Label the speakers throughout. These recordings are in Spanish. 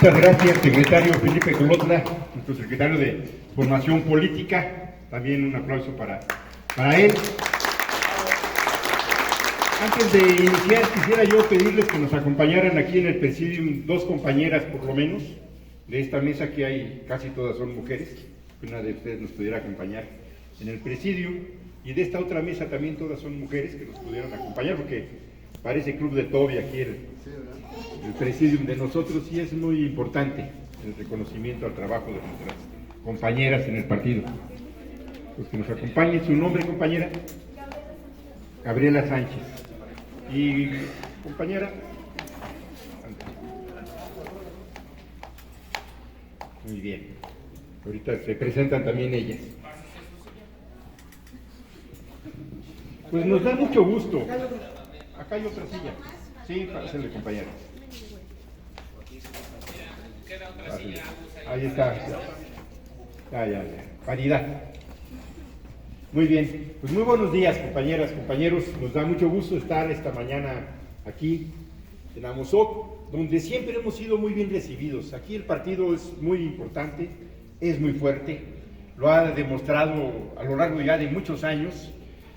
Speaker 1: Muchas gracias, secretario Felipe Colotla, nuestro secretario de Formación Política. También un aplauso para él. Antes de iniciar, quisiera yo pedirles que nos acompañaran aquí en el presidium dos compañeras, por lo menos, de esta mesa, que hay, casi todas son mujeres, que una de ustedes nos pudiera acompañar en el presidium, y de esta otra mesa también todas son mujeres que nos pudieran acompañar, porque parece club de Toby aquí el presidium de nosotros, y es muy importante el reconocimiento al trabajo de nuestras compañeras en el partido. Pues que nos acompañe. ¿Su nombre, compañera? Gabriela Sánchez. Y compañera, muy bien, ahorita se presentan también ellas. Pues nos da mucho gusto. Acá hay otra silla. Sí, pásenle, compañera. Pásenle. Ahí está. Ya. Paridad. Muy bien, pues muy buenos días, compañeras, compañeros. Nos da mucho gusto estar esta mañana aquí en Amozoc, donde siempre hemos sido muy bien recibidos. Aquí el partido es muy importante, es muy fuerte, lo ha demostrado a lo largo ya de muchos años,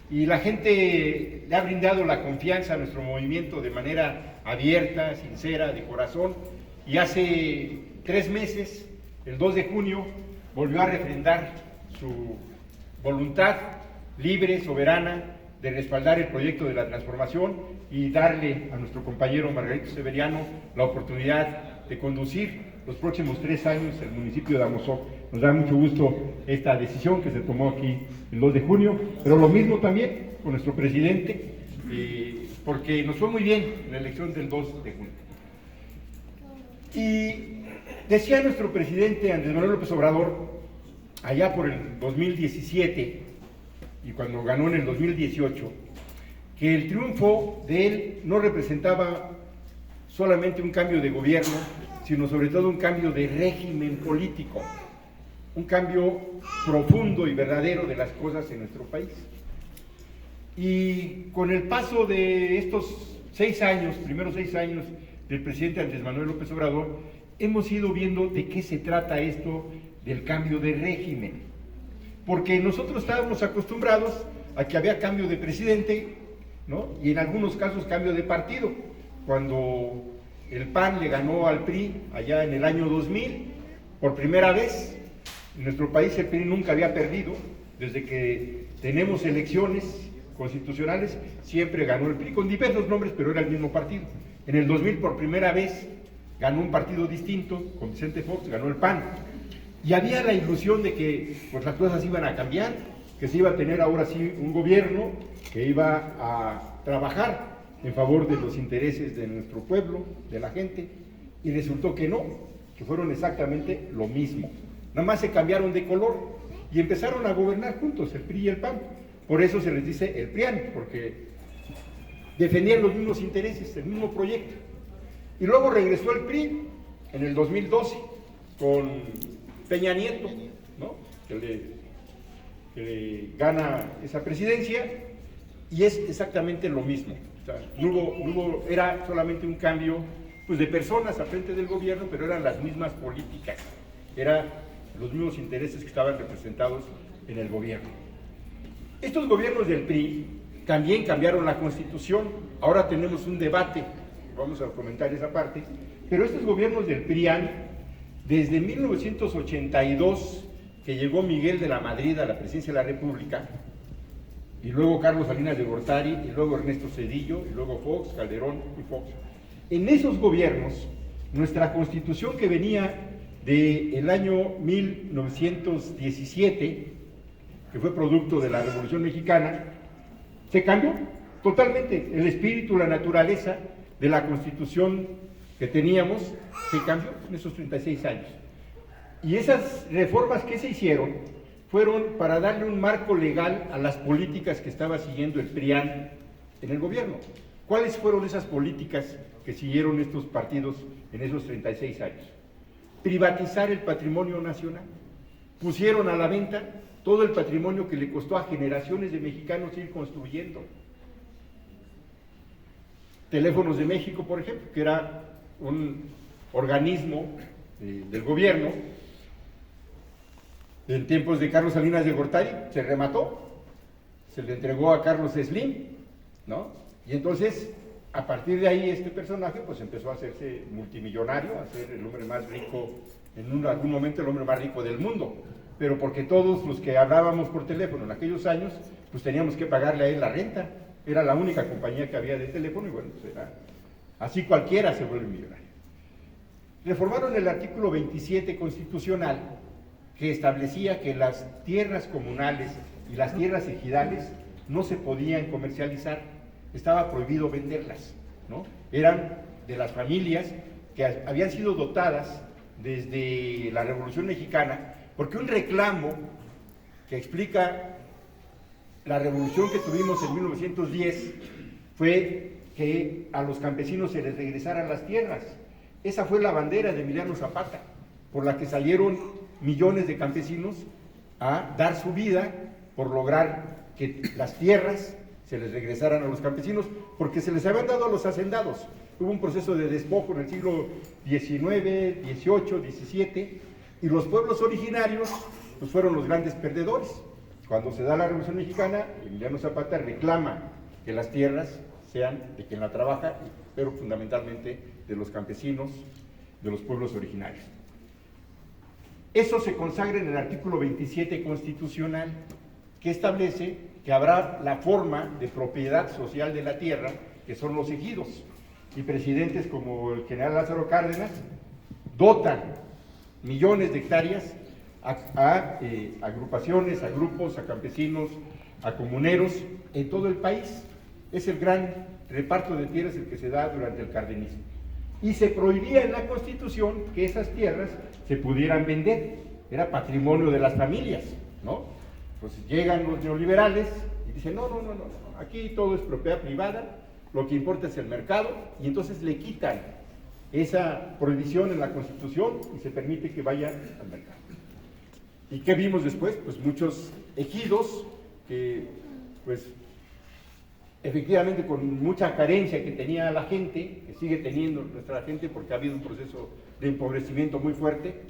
Speaker 1: y la gente le ha brindado la confianza a nuestro movimiento de manera abierta, sincera, de corazón, y hace 3 meses, el 2 de junio, volvió a refrendar su voluntad libre, soberana, de respaldar el proyecto de la transformación y darle a nuestro compañero Margarito Severiano la oportunidad de conducir los próximos 3 años el municipio de Amozoc. Nos da mucho gusto esta decisión que se tomó aquí el 2 de junio, pero lo mismo también con nuestro presidente, porque nos fue muy bien la elección del 2 de junio. Y decía nuestro presidente Andrés Manuel López Obrador, allá por el 2017, y cuando ganó en el 2018, que el triunfo de él no representaba solamente un cambio de gobierno, sino sobre todo un cambio de régimen político, un cambio profundo y verdadero de las cosas en nuestro país. Y con el paso de estos 6 años, primeros 6 años del presidente Andrés Manuel López Obrador, hemos ido viendo de qué se trata esto del cambio de régimen, porque nosotros estábamos acostumbrados a que había cambio de presidente, ¿no? Y en algunos casos cambio de partido. Cuando el PAN le ganó al PRI allá en el año 2000, por primera vez en nuestro país el PRI nunca había perdido, desde que tenemos elecciones constitucionales siempre ganó el PRI, con diversos nombres, pero era el mismo partido. En el 2000 por primera vez ganó un partido distinto, con Vicente Fox, ganó el PAN. Y había la ilusión de que pues, las cosas iban a cambiar, que se iba a tener ahora sí un gobierno que iba a trabajar en favor de los intereses de nuestro pueblo, de la gente, y resultó que no, que fueron exactamente lo mismo. Nada más se cambiaron de color y empezaron a gobernar juntos, el PRI y el PAN. Por eso se les dice el PRIAN, porque defendían los mismos intereses, el mismo proyecto. Y luego regresó el PRI en el 2012 con Peña Nieto, ¿no? que le gana esa presidencia, y es exactamente lo mismo. O sea, era solamente un cambio pues, de personas al frente del gobierno, pero eran las mismas políticas, eran los mismos intereses que estaban representados en el gobierno. Estos gobiernos del PRI también cambiaron la Constitución. Ahora tenemos un debate, vamos a comentar esa parte, pero estos gobiernos del PRIAN, desde 1982, que llegó Miguel de la Madrid a la presidencia de la República, y luego Carlos Salinas de Gortari, y luego Ernesto Zedillo, y luego Fox, Calderón y Fox. En esos gobiernos, nuestra Constitución, que venía del año 1917, que fue producto de la Revolución Mexicana, se cambió totalmente. El espíritu, la naturaleza de la Constitución que teníamos se cambió en esos 36 años. Y esas reformas que se hicieron fueron para darle un marco legal a las políticas que estaba siguiendo el PRIAN en el gobierno. ¿Cuáles fueron esas políticas que siguieron estos partidos en esos 36 años? Privatizar el patrimonio nacional. Pusieron a la venta todo el patrimonio que le costó a generaciones de mexicanos ir construyendo. Teléfonos de México, por ejemplo, que era un organismo del gobierno, en tiempos de Carlos Salinas de Gortari, se remató, se le entregó a Carlos Slim, ¿no? Y entonces, a partir de ahí, este personaje pues empezó a hacerse multimillonario, a ser el hombre más rico, en algún momento el hombre más rico del mundo, pero porque todos los que hablábamos por teléfono en aquellos años, pues teníamos que pagarle a él la renta, era la única compañía que había de teléfono y bueno, pues era, así cualquiera se vuelve millonario. Reformaron el artículo 27 constitucional, que establecía que las tierras comunales y las tierras ejidales no se podían comercializar, estaba prohibido venderlas, ¿no? Eran de las familias que habían sido dotadas desde la Revolución Mexicana, porque un reclamo que explica la revolución que tuvimos en 1910 fue que a los campesinos se les regresaran las tierras. Esa fue la bandera de Emiliano Zapata, por la que salieron millones de campesinos a dar su vida por lograr que las tierras se les regresaran a los campesinos, porque se les habían dado a los hacendados. Hubo un proceso de despojo en el siglo XIX, XVIII, XVII, y los pueblos originarios pues fueron los grandes perdedores. Cuando se da la Revolución Mexicana, Emiliano Zapata reclama que las tierras sean de quien la trabaja, pero fundamentalmente de los campesinos, de los pueblos originarios. Eso se consagra en el artículo 27 constitucional, que establece que habrá la forma de propiedad social de la tierra, que son los ejidos, y presidentes como el general Lázaro Cárdenas dotan millones de hectáreas a agrupaciones, a grupos, a campesinos, a comuneros en todo el país. Es el gran reparto de tierras el que se da durante el cardenismo. Y se prohibía en la Constitución que esas tierras se pudieran vender, era patrimonio de las familias, ¿no? Entonces llegan los neoliberales y dicen, no, aquí todo es propiedad privada, lo que importa es el mercado, y entonces le quitan esa prohibición en la Constitución y se permite que vaya al mercado. ¿Y qué vimos después? Pues muchos ejidos que, pues, efectivamente con mucha carencia que tenía la gente, que sigue teniendo nuestra gente porque ha habido un proceso de empobrecimiento muy fuerte,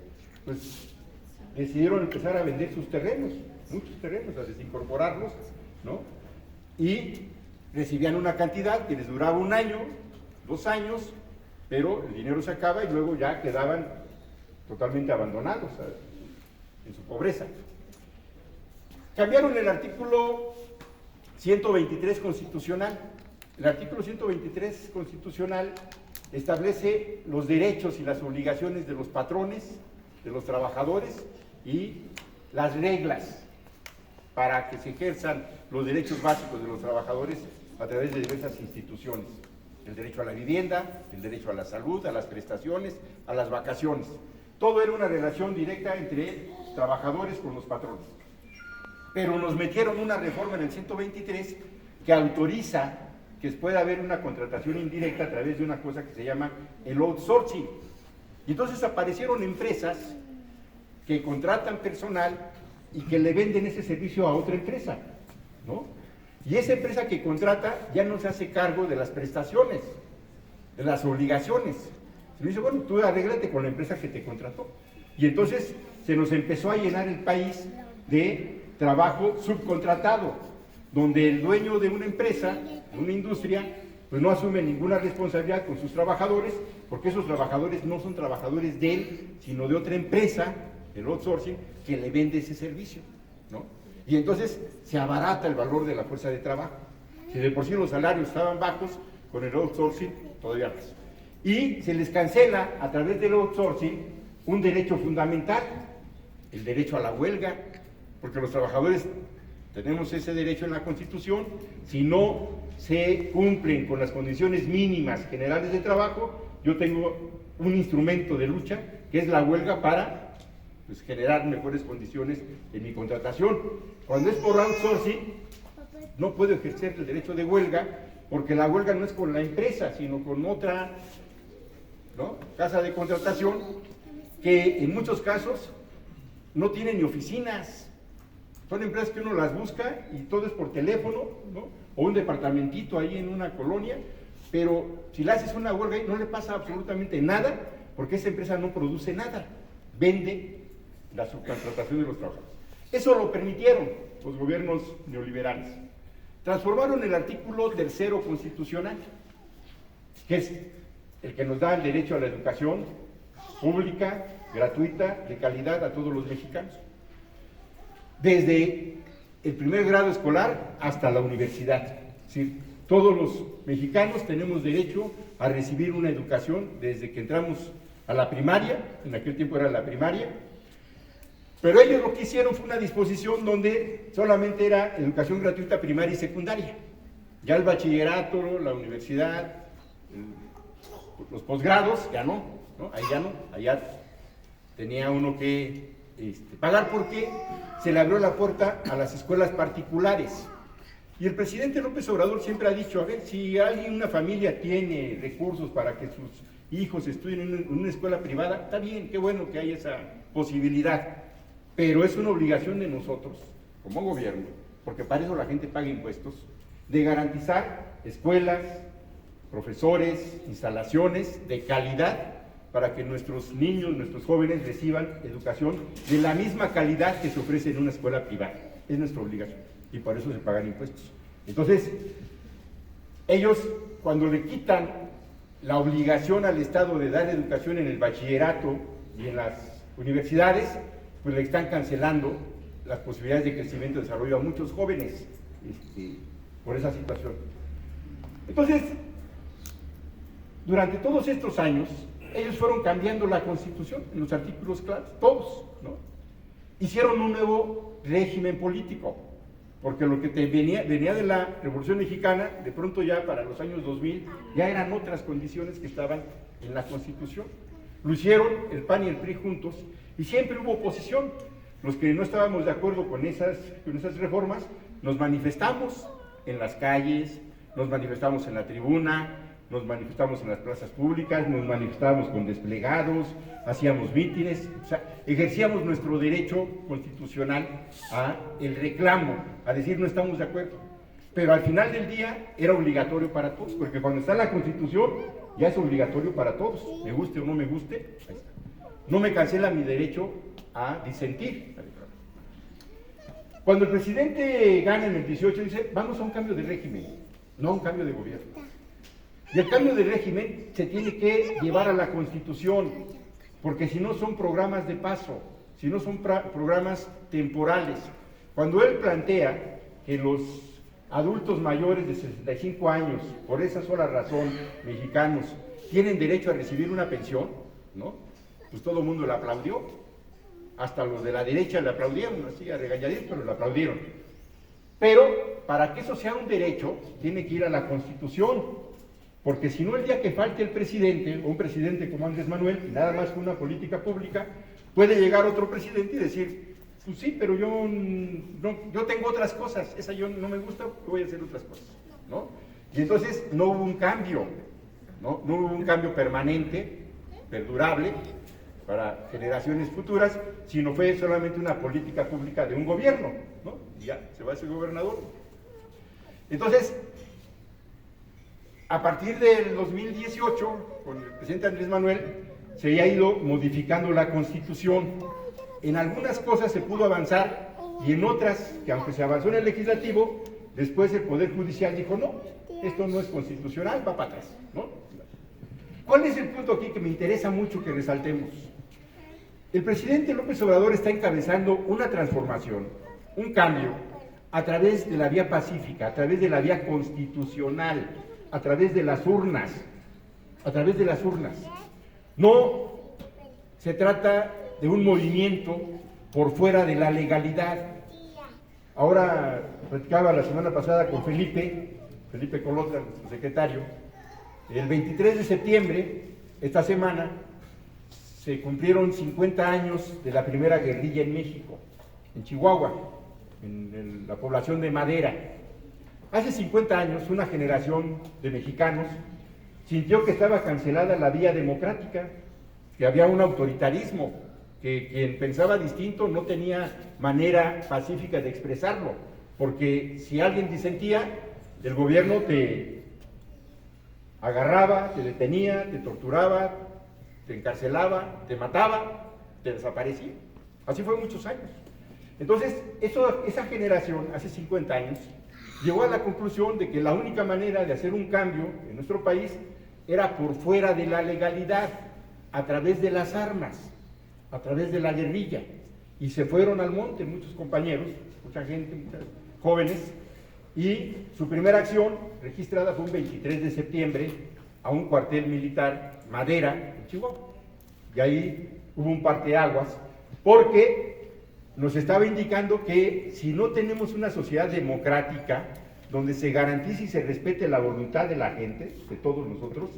Speaker 1: pues decidieron empezar a vender sus terrenos, muchos terrenos, a desincorporarlos, ¿no? Y recibían una cantidad que les duraba 1 año, 2 años, pero el dinero se acaba y luego ya quedaban totalmente abandonados en su pobreza. Cambiaron el artículo 123 constitucional. El artículo 123 constitucional establece los derechos y las obligaciones de los patrones, de los trabajadores y las reglas para que se ejerzan los derechos básicos de los trabajadores a través de diversas instituciones. El derecho a la vivienda, el derecho a la salud, a las prestaciones, a las vacaciones. Todo era una relación directa entre trabajadores con los patrones. Pero nos metieron una reforma en el 123 que autoriza que pueda haber una contratación indirecta a través de una cosa que se llama el outsourcing. Y entonces aparecieron empresas que contratan personal y que le venden ese servicio a otra empresa, ¿no? Y esa empresa que contrata ya no se hace cargo de las prestaciones, de las obligaciones. Se le dice, bueno, tú arréglate con la empresa que te contrató. Y entonces se nos empezó a llenar el país de trabajo subcontratado, donde el dueño de una empresa, de una industria, pues no asume ninguna responsabilidad con sus trabajadores, porque esos trabajadores no son trabajadores de él, sino de otra empresa, el outsourcing, que le vende ese servicio, ¿no? Y entonces se abarata el valor de la fuerza de trabajo. Si de por sí los salarios estaban bajos, con el outsourcing todavía más. Y se les cancela a través del outsourcing un derecho fundamental, el derecho a la huelga, porque los trabajadores tenemos ese derecho en la Constitución. Si no se cumplen con las condiciones mínimas generales de trabajo, yo tengo un instrumento de lucha que es la huelga para pues, generar mejores condiciones en mi contratación. Cuando es por outsourcing, no puedo ejercer el derecho de huelga, porque la huelga no es con la empresa, sino con otra, ¿no?, casa de contratación, que en muchos casos no tiene ni oficinas. Son empresas que uno las busca y todo es por teléfono, ¿no?, o un departamentito ahí en una colonia, pero si le haces una huelga no le pasa absolutamente nada, porque esa empresa no produce nada, vende la subcontratación de los trabajadores. Eso lo permitieron los gobiernos neoliberales. Transformaron el artículo 3 constitucional, que es el que nos da el derecho a la educación pública, gratuita, de calidad a todos los mexicanos, desde el primer grado escolar hasta la universidad. Es decir, todos los mexicanos tenemos derecho a recibir una educación desde que entramos a la primaria, en aquel tiempo era la primaria, pero ellos lo que hicieron fue una disposición donde solamente era educación gratuita primaria y secundaria. Ya el bachillerato, la universidad, los posgrados, ya no, ahí ya no, allá tenía uno que pagar porque se le abrió la puerta a las escuelas particulares. Y el presidente López Obrador siempre ha dicho, a ver, si alguien, una familia tiene recursos para que sus hijos estudien en una escuela privada, está bien, qué bueno que hay esa posibilidad, pero es una obligación de nosotros, como gobierno, porque para eso la gente paga impuestos, de garantizar escuelas, profesores, instalaciones de calidad para que nuestros niños, nuestros jóvenes reciban educación de la misma calidad que se ofrece en una escuela privada. Es nuestra obligación y por eso se pagan impuestos. Entonces, ellos cuando le quitan la obligación al Estado de dar educación en el bachillerato y en las universidades, pues le están cancelando las posibilidades de crecimiento y desarrollo a muchos jóvenes por esa situación. Entonces, durante todos estos años, ellos fueron cambiando la Constitución en los artículos claros, todos, ¿no? Hicieron un nuevo régimen político, porque lo que venía de la Revolución Mexicana, de pronto ya para los años 2000, ya eran otras condiciones que estaban en la Constitución. Lo hicieron el PAN y el PRI juntos, y siempre hubo oposición. Los que no estábamos de acuerdo con esas reformas, nos manifestamos en las calles, nos manifestamos en la tribuna, nos manifestamos en las plazas públicas, nos manifestábamos con desplegados, hacíamos mítines, o sea, ejercíamos nuestro derecho constitucional a el reclamo, a decir no estamos de acuerdo. Pero al final del día era obligatorio para todos, porque cuando está la Constitución ya es obligatorio para todos, me guste o no me guste, ahí está. No me cancela mi derecho a disentir. Cuando el presidente gana en el 18 dice, vamos a un cambio de régimen, no a un cambio de gobierno. Y el cambio de régimen se tiene que llevar a la Constitución, porque si no son programas de paso, si no son programas temporales. Cuando él plantea que los adultos mayores de 65 años, por esa sola razón, mexicanos, tienen derecho a recibir una pensión, ¿no? Pues todo el mundo le aplaudió, hasta los de la derecha le aplaudieron, así a regañadientes, pero le aplaudieron. Pero para que eso sea un derecho, tiene que ir a la Constitución. Porque si no, el día que falte el presidente, o un presidente como Andrés Manuel, y nada más con una política pública, puede llegar otro presidente y decir, pues sí, pero yo tengo otras cosas, esa yo no me gusta, voy a hacer otras cosas, ¿no? Y entonces no hubo un cambio, ¿no? No hubo un cambio permanente, perdurable, para generaciones futuras, sino fue solamente una política pública de un gobierno, ¿no? Y ya, se va ese gobernador. Entonces, a partir del 2018, con el presidente Andrés Manuel, se ha ido modificando la Constitución. En algunas cosas se pudo avanzar y en otras, que aunque se avanzó en el legislativo, después el Poder Judicial dijo, no, esto no es constitucional, va para atrás, ¿no? ¿Cuál es el punto aquí que me interesa mucho que resaltemos? El presidente López Obrador está encabezando una transformación, un cambio, a través de la vía pacífica, a través de la vía constitucional, a través de las urnas, No se trata de un movimiento por fuera de la legalidad. Ahora platicaba la semana pasada con Felipe Colostra, nuestro secretario. El 23 de septiembre, esta semana, se cumplieron 50 años de la primera guerrilla en México, en Chihuahua, en la población de Madera. Hace 50 años, una generación de mexicanos sintió que estaba cancelada la vía democrática, que había un autoritarismo, que quien pensaba distinto no tenía manera pacífica de expresarlo, porque si alguien disentía, el gobierno te agarraba, te detenía, te torturaba, te encarcelaba, te mataba, te desaparecía. Así fue muchos años. Entonces, esa generación, hace 50 años, llegó a la conclusión de que la única manera de hacer un cambio en nuestro país era por fuera de la legalidad, a través de las armas, a través de la guerrilla. Y se fueron al monte muchos compañeros, mucha gente, muchos jóvenes, y su primera acción registrada fue un 23 de septiembre a un cuartel militar, Madera, en Chihuahua. Y ahí hubo un parteaguas, porque nos estaba indicando que si no tenemos una sociedad democrática, donde se garantice y se respete la voluntad de la gente, de todos nosotros,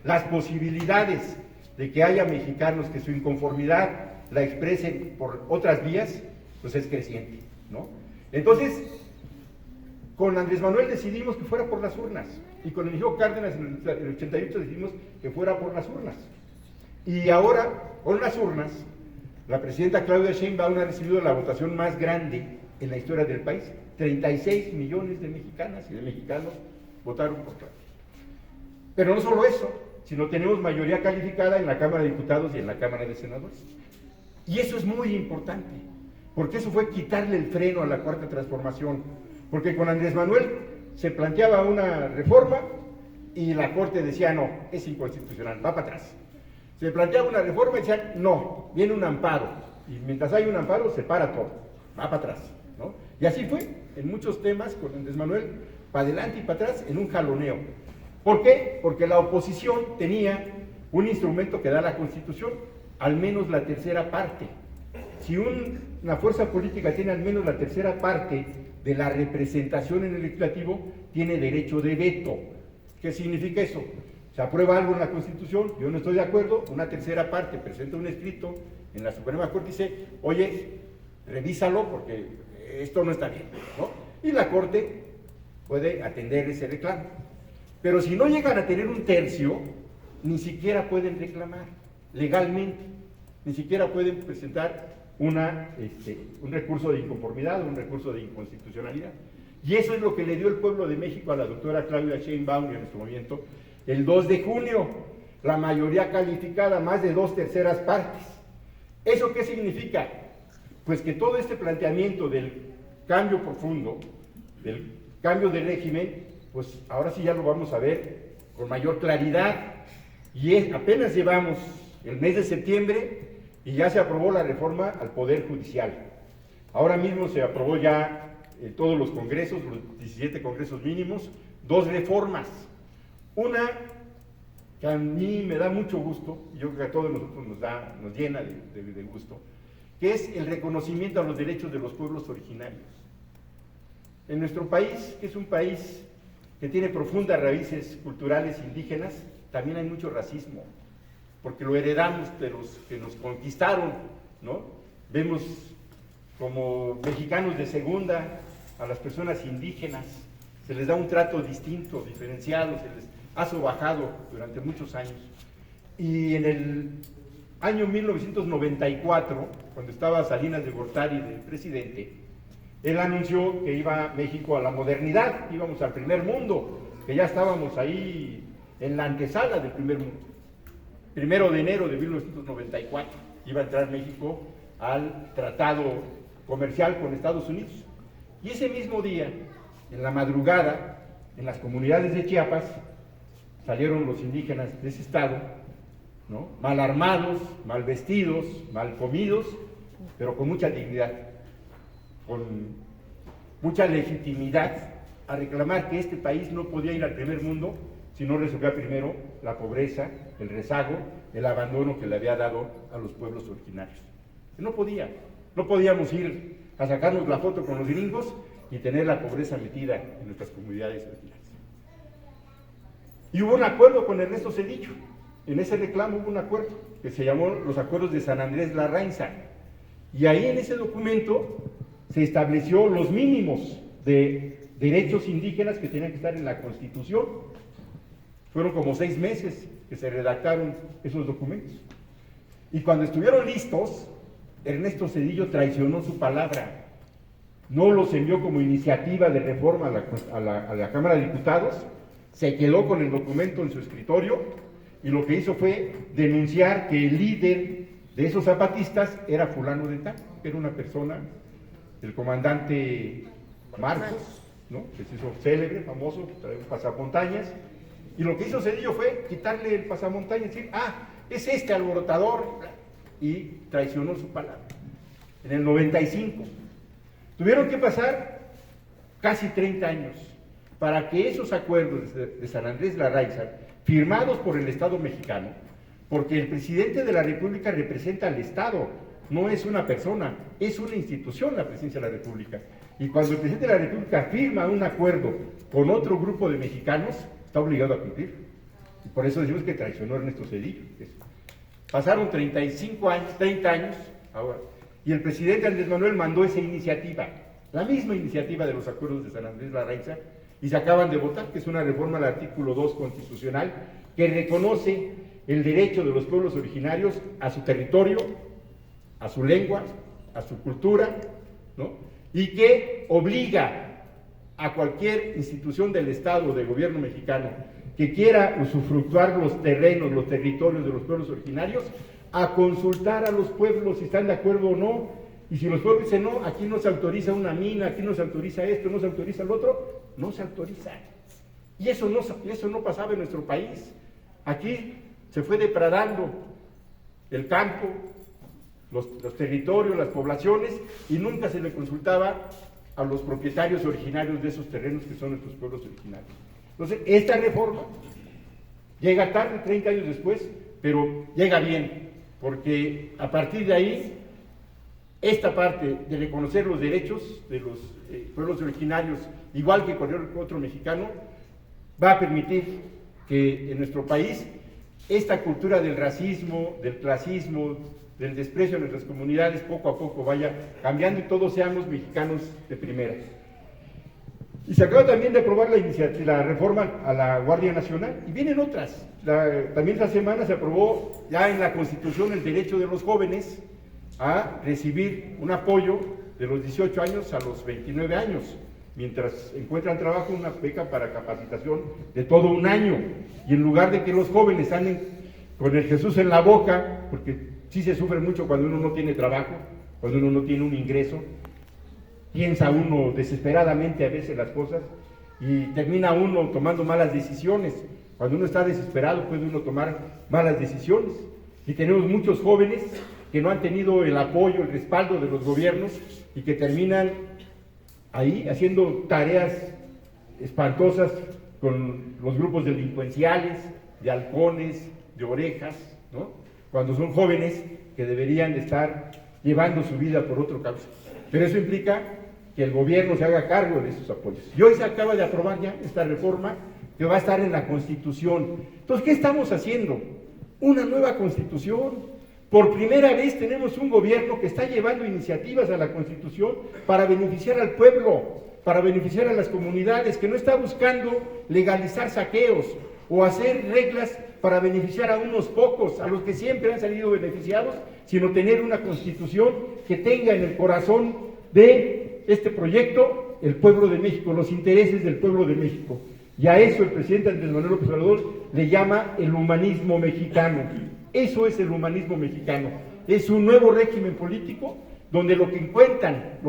Speaker 1: las posibilidades de que haya mexicanos que su inconformidad la expresen por otras vías, pues es creciente, ¿no? Entonces, con Andrés Manuel decidimos que fuera por las urnas, y con Emilio Cárdenas en el 88 decidimos que fuera por las urnas. Y ahora, con las urnas, la presidenta Claudia Sheinbaum ha recibido la votación más grande en la historia del país. 36 millones de mexicanas y de mexicanos votaron por Claudia. Pero no solo eso, sino tenemos mayoría calificada en la Cámara de Diputados y en la Cámara de Senadores. Y eso es muy importante, porque eso fue quitarle el freno a la Cuarta Transformación, porque con Andrés Manuel se planteaba una reforma y la Corte decía no, es inconstitucional, va para atrás. Se planteaba una reforma y decían no, viene un amparo, y mientras hay un amparo se para todo, va para atrás, ¿no? Y así fue en muchos temas con Andrés Manuel, para adelante y para atrás en un jaloneo. ¿Por qué? Porque la oposición tenía un instrumento que da la Constitución, al menos la tercera parte. Si una fuerza política tiene al menos la tercera parte de la representación en el legislativo, tiene derecho de veto. ¿Qué significa eso? Se aprueba algo en la Constitución, yo no estoy de acuerdo, una tercera parte presenta un escrito en la Suprema Corte y dice, oye, revísalo porque esto no está bien, ¿no? Y la Corte puede atender ese reclamo. Pero si no llegan a tener un tercio, ni siquiera pueden reclamar legalmente, ni siquiera pueden presentar un recurso de inconformidad o un recurso de inconstitucionalidad. Y eso es lo que le dio el pueblo de México a la doctora Claudia Sheinbaum y a nuestro movimiento el 2 de junio, la mayoría calificada, más de 2/3 partes. ¿Eso qué significa? Pues que todo este planteamiento del cambio profundo, del cambio de régimen, pues ahora sí ya lo vamos a ver con mayor claridad. Y apenas llevamos el mes de septiembre y ya se aprobó la reforma al Poder Judicial. Ahora mismo se aprobó ya en todos los congresos, los 17 congresos mínimos, 2 reformas. Una que a mí me da mucho gusto, y yo creo que a todos nosotros nos llena de gusto, que es el reconocimiento a los derechos de los pueblos originarios. En nuestro país, que es un país que tiene profundas raíces culturales indígenas, también hay mucho racismo, porque lo heredamos de los que nos conquistaron, ¿no? Vemos como mexicanos de segunda a las personas indígenas, se les da un trato distinto, diferenciado, se les ha sobajado durante muchos años. Y en el año 1994, cuando estaba Salinas de Gortari de presidente, él anunció que iba México a la modernidad, íbamos al primer mundo, que ya estábamos ahí en la antesala del primer mundo. 1 de enero de 1994 iba a entrar México al tratado comercial con Estados Unidos. Y ese mismo día, en la madrugada, en las comunidades de Chiapas, salieron los indígenas de ese estado, ¿no? Mal armados, mal vestidos, mal comidos, pero con mucha dignidad, con mucha legitimidad, a reclamar que este país no podía ir al primer mundo si no resolvía primero la pobreza, el rezago, el abandono que le había dado a los pueblos originarios. No podíamos ir a sacarnos la foto con los gringos y tener la pobreza metida en nuestras comunidades originarias. Y hubo un acuerdo con Ernesto Zedillo. En ese reclamo hubo un acuerdo que se llamó los Acuerdos de San Andrés Larrainza. Y ahí en ese documento se estableció los mínimos de derechos indígenas que tenían que estar en la Constitución. Fueron como 6 meses que se redactaron esos documentos. Y cuando estuvieron listos, Ernesto Zedillo traicionó su palabra. No los envió como iniciativa de reforma a la Cámara de Diputados, se quedó con el documento en su escritorio y lo que hizo fue denunciar que el líder de esos zapatistas era fulano de tal, que era una persona, el comandante Marcos, ¿no? Que se hizo célebre, famoso, trae un pasamontañas, y lo que hizo Zedillo fue quitarle el pasamontañas y decir, es este alborotador, y traicionó su palabra. En el 95 tuvieron que pasar casi 30 años para que esos acuerdos de San Andrés Larraíza, firmados por el Estado mexicano, porque el presidente de la República representa al Estado, no es una persona, es una institución la presidencia de la República. Y cuando el presidente de la República firma un acuerdo con otro grupo de mexicanos, está obligado a cumplir. Y por eso decimos que traicionó a Ernesto Zedillo. Pasaron 35 años, 30 años ahora, y el presidente Andrés Manuel mandó esa iniciativa, la misma iniciativa de los acuerdos de San Andrés Larraíza, y se acaban de votar, que es una reforma al artículo 2 constitucional, que reconoce el derecho de los pueblos originarios a su territorio, a su lengua, a su cultura, ¿no? Y que obliga a cualquier institución del Estado o del gobierno mexicano que quiera usufructuar los terrenos, los territorios de los pueblos originarios, a consultar a los pueblos si están de acuerdo o no, y si los pueblos dicen no, aquí no se autoriza una mina, aquí no se autoriza esto, no se autoriza lo otro, no se autoriza. Y eso no pasaba en nuestro país. Aquí se fue depredando el campo, los territorios, las poblaciones, y nunca se le consultaba a los propietarios originarios de esos terrenos que son nuestros pueblos originarios. Entonces, esta reforma llega tarde, 30 años después, pero llega bien, porque a partir de ahí, esta parte de reconocer los derechos de los pueblos originarios, igual que cualquier otro mexicano, va a permitir que en nuestro país esta cultura del racismo, del clasismo, del desprecio de nuestras comunidades poco a poco vaya cambiando y todos seamos mexicanos de primera. Y se acaba también de aprobar la reforma a la Guardia Nacional, y vienen otras. También esta semana se aprobó ya en la Constitución el derecho de los jóvenes a recibir un apoyo de los 18 años a los 29 años, mientras encuentran trabajo, una beca para capacitación de todo un año. Y en lugar de que los jóvenes anden con el Jesús en la boca, porque sí se sufre mucho cuando uno no tiene trabajo, cuando uno no tiene un ingreso, piensa uno desesperadamente a veces las cosas y termina uno tomando malas decisiones. Cuando uno está desesperado puede uno tomar malas decisiones. Y tenemos muchos jóvenes que no han tenido el apoyo, el respaldo de los gobiernos y que terminan ahí haciendo tareas espantosas con los grupos delincuenciales, de halcones, de orejas, ¿no? Cuando son jóvenes que deberían de estar llevando su vida por otro camino. Pero eso implica que el gobierno se haga cargo de esos apoyos. Y hoy se acaba de aprobar ya esta reforma que va a estar en la Constitución. Entonces, ¿qué estamos haciendo? Una nueva Constitución. Por primera vez tenemos un gobierno que está llevando iniciativas a la Constitución para beneficiar al pueblo, para beneficiar a las comunidades, que no está buscando legalizar saqueos o hacer reglas para beneficiar a unos pocos, a los que siempre han salido beneficiados, sino tener una Constitución que tenga en el corazón de este proyecto el pueblo de México, los intereses del pueblo de México. Y a eso el presidente Andrés Manuel López Obrador le llama el humanismo mexicano. Eso es el humanismo mexicano. Es un nuevo régimen político donde lo que cuenta,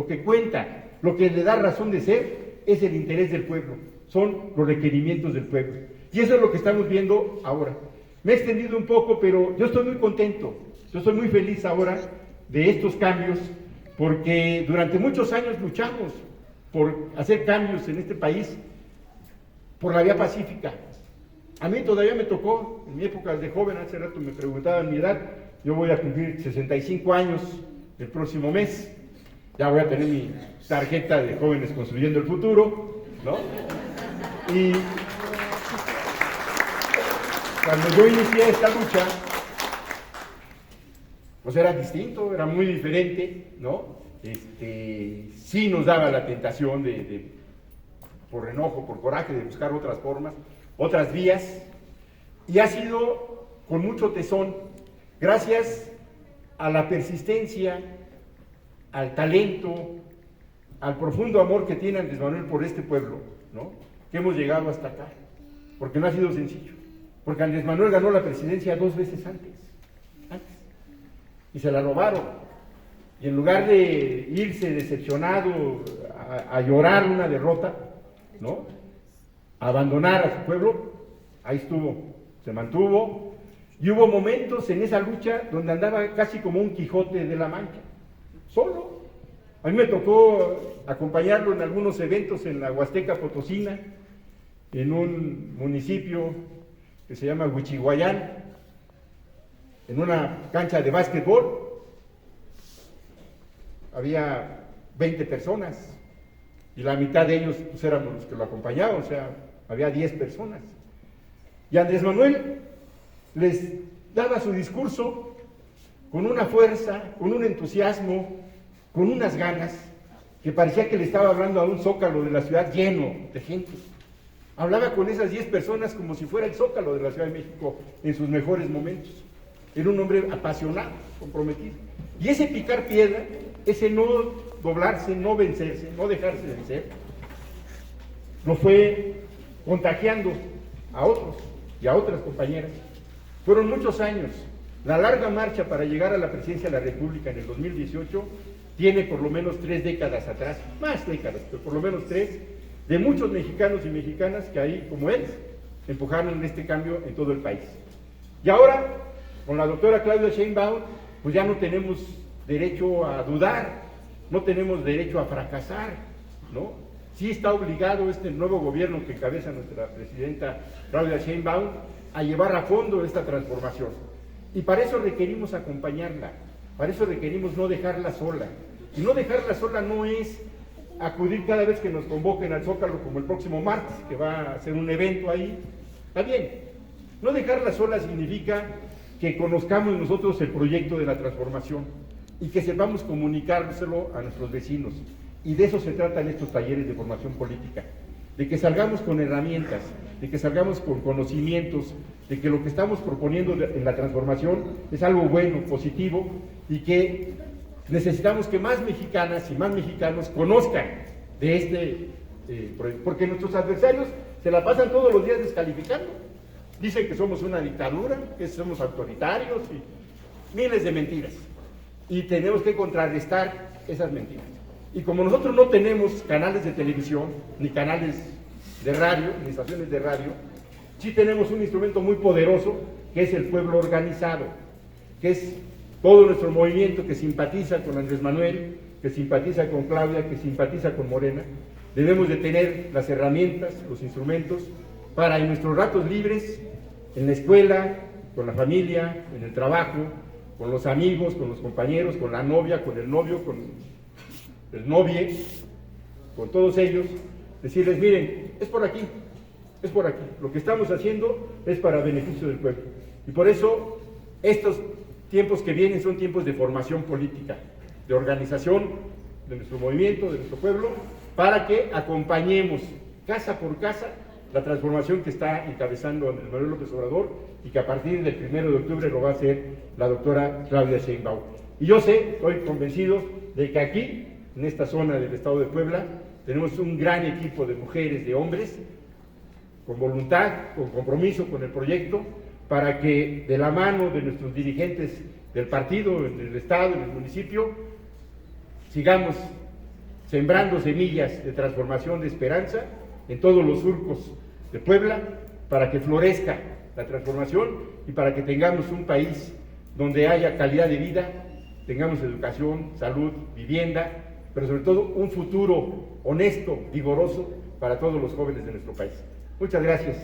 Speaker 1: lo que le da razón de ser es el interés del pueblo, son los requerimientos del pueblo. Y eso es lo que estamos viendo ahora. Me he extendido un poco, pero yo estoy muy contento, yo estoy muy feliz ahora de estos cambios, porque durante muchos años luchamos por hacer cambios en este país por la vía pacífica. A mí todavía me tocó, en mi época de joven, hace rato me preguntaban mi edad, yo voy a cumplir 65 años el próximo mes, ya voy a tener mi tarjeta de Jóvenes Construyendo el Futuro, ¿no? Y cuando yo inicié esta lucha, pues era distinto, era muy diferente, ¿no? Sí nos daba la tentación por enojo, por coraje, de buscar otras formas, otras vías, y ha sido con mucho tesón, gracias a la persistencia, al talento, al profundo amor que tiene Andrés Manuel por este pueblo, ¿no? Que hemos llegado hasta acá, porque no ha sido sencillo. porque Andrés Manuel ganó la presidencia 2 veces antes, y se la robaron. Y en lugar de irse decepcionado a llorar una derrota, ¿no?, a abandonar a su pueblo, ahí estuvo, se mantuvo, y hubo momentos en esa lucha donde andaba casi como un Quijote de la Mancha, solo. A mí me tocó acompañarlo en algunos eventos en la Huasteca Potosina, en un municipio que se llama Huichihuayán, en una cancha de básquetbol. Había 20 personas y la mitad de ellos pues, éramos los que lo acompañaban, o sea, había 10 personas. Y Andrés Manuel les daba su discurso con una fuerza, con un entusiasmo, con unas ganas, que parecía que le estaba hablando a un zócalo de la ciudad lleno de gente. Hablaba con esas 10 personas como si fuera el zócalo de la Ciudad de México en sus mejores momentos. Era un hombre apasionado, comprometido. Y ese picar piedra, ese no doblarse, no vencerse, no dejarse vencer, lo fue contagiando a otros y a otras compañeras. Fueron muchos años. La larga marcha para llegar a la presidencia de la República en el 2018 tiene por lo menos 3 décadas atrás, más décadas, pero por lo menos 3, de muchos mexicanos y mexicanas que ahí, como él, empujaron este cambio en todo el país. Y ahora, con la doctora Claudia Sheinbaum, pues ya no tenemos derecho a dudar, no tenemos derecho a fracasar, ¿no? Sí está obligado este nuevo gobierno que encabeza nuestra presidenta Claudia Sheinbaum a llevar a fondo esta transformación. Y para eso requerimos acompañarla, para eso requerimos no dejarla sola. Y no dejarla sola no es acudir cada vez que nos convoquen al Zócalo, como el próximo martes, que va a hacer un evento ahí. Está bien. No dejarla sola significa que conozcamos nosotros el proyecto de la transformación y que sepamos comunicárselo a nuestros vecinos. Y de eso se tratan estos talleres de formación política, de que salgamos con herramientas, de que salgamos con conocimientos, de que lo que estamos proponiendo en la transformación es algo bueno, positivo, y que necesitamos que más mexicanas y más mexicanos conozcan de este proyecto, porque nuestros adversarios se la pasan todos los días descalificando. Dicen que somos una dictadura, que somos autoritarios y miles de mentiras. Y tenemos que contrarrestar esas mentiras. Y como nosotros no tenemos canales de televisión, ni canales de radio, ni estaciones de radio, sí tenemos un instrumento muy poderoso, que es el pueblo organizado, que es todo nuestro movimiento que simpatiza con Andrés Manuel, que simpatiza con Claudia, que simpatiza con Morena. Debemos de tener las herramientas, los instrumentos, para en nuestros ratos libres, en la escuela, con la familia, en el trabajo, con los amigos, con los compañeros, con la novia, con el novio, con el novie, con todos ellos, decirles, miren, es por aquí, lo que estamos haciendo es para beneficio del pueblo. Y por eso estos tiempos que vienen son tiempos de formación política, de organización de nuestro movimiento, de nuestro pueblo, para que acompañemos casa por casa la transformación que está encabezando Andrés Manuel López Obrador y que a partir del 1 de octubre lo va a hacer la doctora Claudia Sheinbaum. Y yo sé, estoy convencido de que aquí, en esta zona del estado de Puebla, tenemos un gran equipo de mujeres, de hombres, con voluntad, con compromiso con el proyecto, para que de la mano de nuestros dirigentes del partido, en el estado, en el municipio, sigamos sembrando semillas de transformación, de esperanza, en todos los surcos de Puebla, para que florezca la transformación y para que tengamos un país donde haya calidad de vida, tengamos educación, salud, vivienda, pero sobre todo un futuro honesto, vigoroso para todos los jóvenes de nuestro país. Muchas gracias.